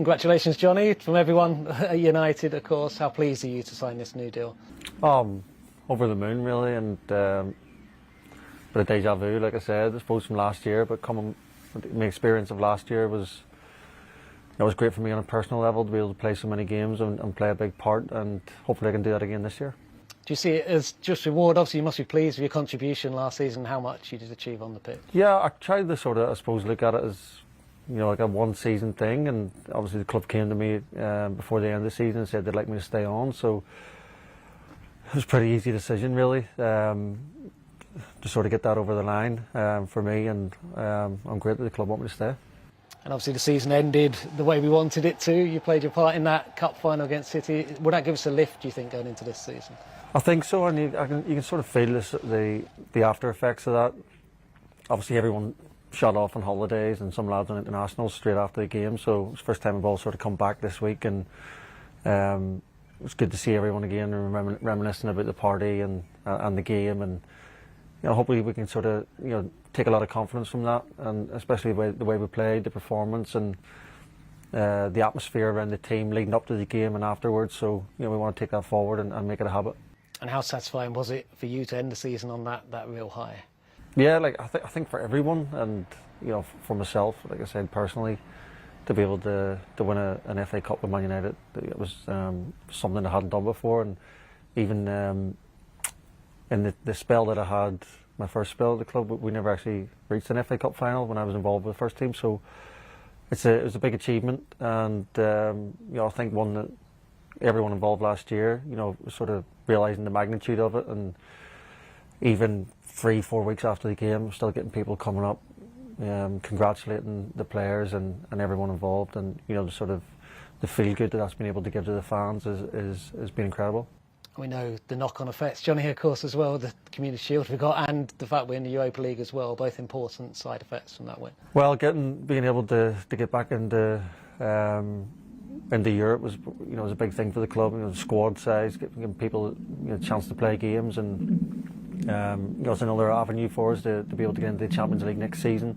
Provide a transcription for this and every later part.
Congratulations, Jonny, from everyone at United, of course. How pleased are you to sign this new deal? Over the moon, really, and bit of deja vu, like I said, I suppose from last year. But my experience of last year was great for me on a personal level to be able to play so many games and play a big part, and hopefully I can do that again this year. Do you see it as just reward? Obviously, you must be pleased with your contribution last season, how much you did achieve on the pitch. Yeah, I tried to sort of, I suppose, look at it as like a one-season thing, and obviously the club came to me before the end of the season and said they'd like me to stay on, so it was a pretty easy decision, really, to sort of get that over the line for me, and I'm great that the club want me to stay. And obviously the season ended the way we wanted it to. You played your part in that cup final against City. Would that give us a lift, do you think, going into this season? I think so, and you can sort of feel the after effects of that. Obviously everyone shut off on holidays, and some lads on internationals straight after the game, so it was the first time we've all sort of come back this week, and it was good to see everyone again and reminiscing about the party and the game, and hopefully we can sort of take a lot of confidence from that, and especially the way we played, the performance, and the atmosphere around the team leading up to the game and afterwards. So we want to take that forward and make it a habit. And how satisfying was it for you to end the season on that real high? Yeah, I think for everyone, and for myself, like I said personally, to be able to win an FA Cup with Man United, it was something I hadn't done before, and even in the spell that I had, my first spell at the club, we never actually reached an FA Cup final when I was involved with the first team. So it was a big achievement, and I think one that everyone involved last year, was sort of realising the magnitude of it, and even 3-4 weeks after the game, we're still getting people coming up, congratulating the players and everyone involved, and the sort of the feel good that's been able to give to the fans has been incredible. We know the knock-on effects, Jonny, of course, as well, the Community Shield we got, and the fact we're in the Europa League as well, both important side effects from that win. Well, being able to get back into Europe was was a big thing for the club. The squad size, giving people a chance to play games, and it's another avenue for us to be able to get into the Champions League next season.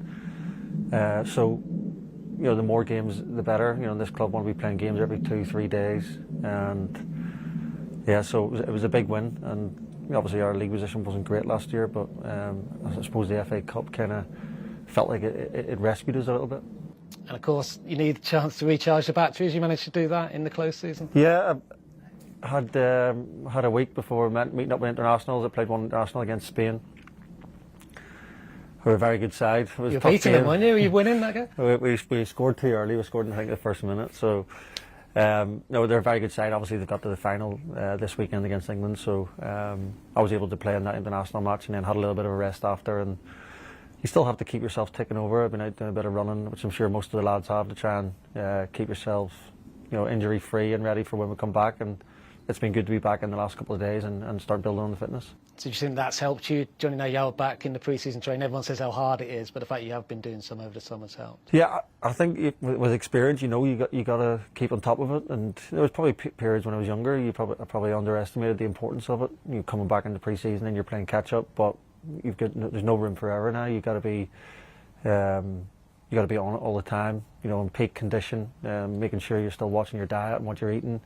So the more games, the better. This club want to be playing games every 2-3 days, and yeah, so it was a big win, and obviously our league position wasn't great last year, but I suppose the FA Cup kind of felt like it rescued us a little bit. And of course, you need a chance to recharge the batteries. You managed to do that in the close season? Yeah, I had a week before meeting up with internationals. I played one international against Spain, who were a very good side. It was you were beating them, weren't you? Were you winning that game? We scored too early. We scored in, I think, the first minute, so... no, they're a very good side. Obviously, they got to the final this weekend against England, so I was able to play in that international match, and then had a little bit of a rest after. And you still have to keep yourself ticking over. I've been out doing a bit of running, which I'm sure most of the lads have, to try and keep yourself, injury free and ready for when we come back. And it's been good to be back in the last couple of days and start building on the fitness. So do you think that's helped you, Jonny? Now you're back in the pre-season training. Everyone says how hard it is, but the fact you have been doing some over the summer's helped. Yeah, I think with experience, you got to keep on top of it. And there was probably periods when I was younger, I probably underestimated the importance of it. You're coming back in the pre-season and you're playing catch up, but there's no room for error now. You got to be on it all the time. In peak condition, making sure you're still watching your diet and what you're eating,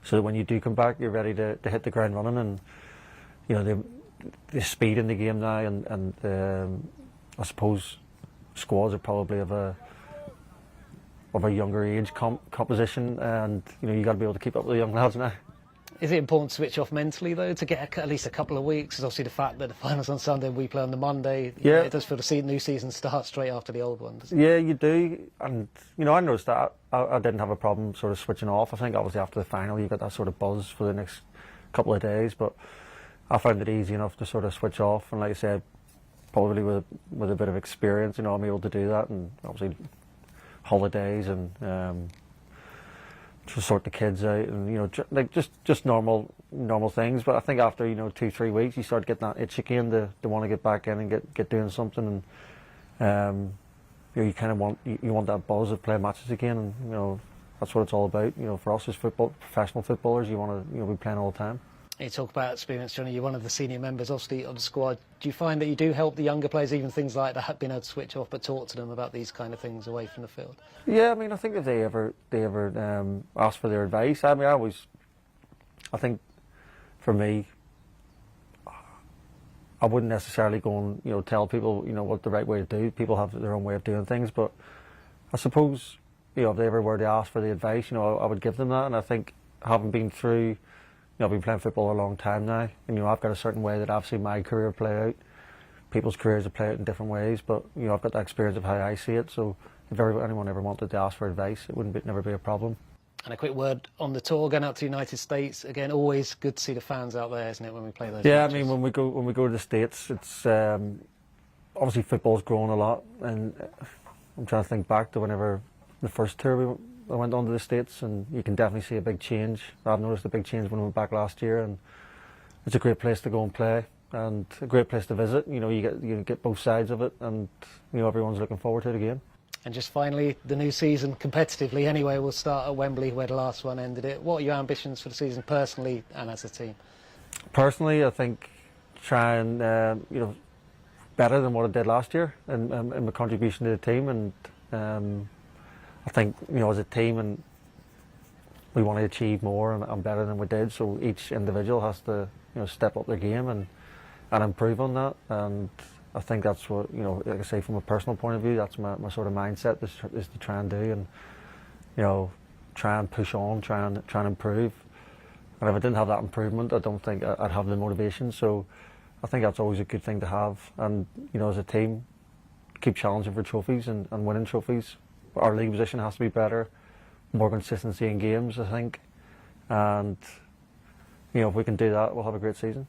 so that when you do come back, you're ready to hit the ground running. And the speed in the game now, and I suppose squads are probably of a younger age composition, and you got to be able to keep up with the young lads now. Is it important to switch off mentally though, to get at least a couple of weeks? Because obviously the fact that the final's on Sunday and we play on the Monday, yeah, it does feel the new season starts straight after the old one, doesn't it? Yeah, you do, and I noticed that I didn't have a problem sort of switching off. I think obviously after the final you got that sort of buzz for the next couple of days, but I found it easy enough to sort of switch off, and like I said, probably with a bit of experience, I'm able to do that, and obviously holidays and to sort the kids out, and like just normal things. But I think after 2-3 weeks, you start getting that itch again to want to get back in and get doing something, and you kind of want that buzz of playing matches again, and that's what it's all about. For us as professional footballers, you want to be playing all the time. You talk about experience, Jonny. You're one of the senior members, obviously, of the squad. Do you find that you do help the younger players, even things like that, being able to switch off, but talk to them about these kind of things away from the field? Yeah, I mean, I think if they ever ask for their advice, I mean, I think for me, I wouldn't necessarily go and tell people what the right way to do. People have their own way of doing things, but I suppose if they ever were to ask for the advice, I would give them that. And I think having been through. I've been playing football a long time now, and I've got a certain way that I've seen my career play out. People's careers have played out in different ways, but I've got that experience of how I see it. So if anyone ever wanted to ask for advice, it wouldn't never be a problem. And a quick word on the tour, going out to the United States again. Always good to see the fans out there, isn't it, when we play those? Yeah, matches? I mean when we go to the States, it's obviously football's grown a lot, and I'm trying to think back to whenever the first tour I went on to the States, and you can definitely see a big change. I've noticed a big change when I went back last year, and it's a great place to go and play, and a great place to visit. You get both sides of it, and everyone's looking forward to it again. And just finally, the new season, competitively anyway, will start at Wembley, where the last one ended it. What are your ambitions for the season personally and as a team? Personally, I think try and better than what I did last year in my contribution to the team, and I think as a team, and we want to achieve more and better than we did. So each individual has to step up their game and improve on that. And I think that's what like I say, from a personal point of view, that's my sort of mindset is to try and do, and try and push on, try and improve. And if I didn't have that improvement, I don't think I'd have the motivation. So I think that's always a good thing to have. And as a team, keep challenging for trophies and winning trophies. Our league position has to be better, more consistency in games, I think, and if we can do that, we'll have a great season.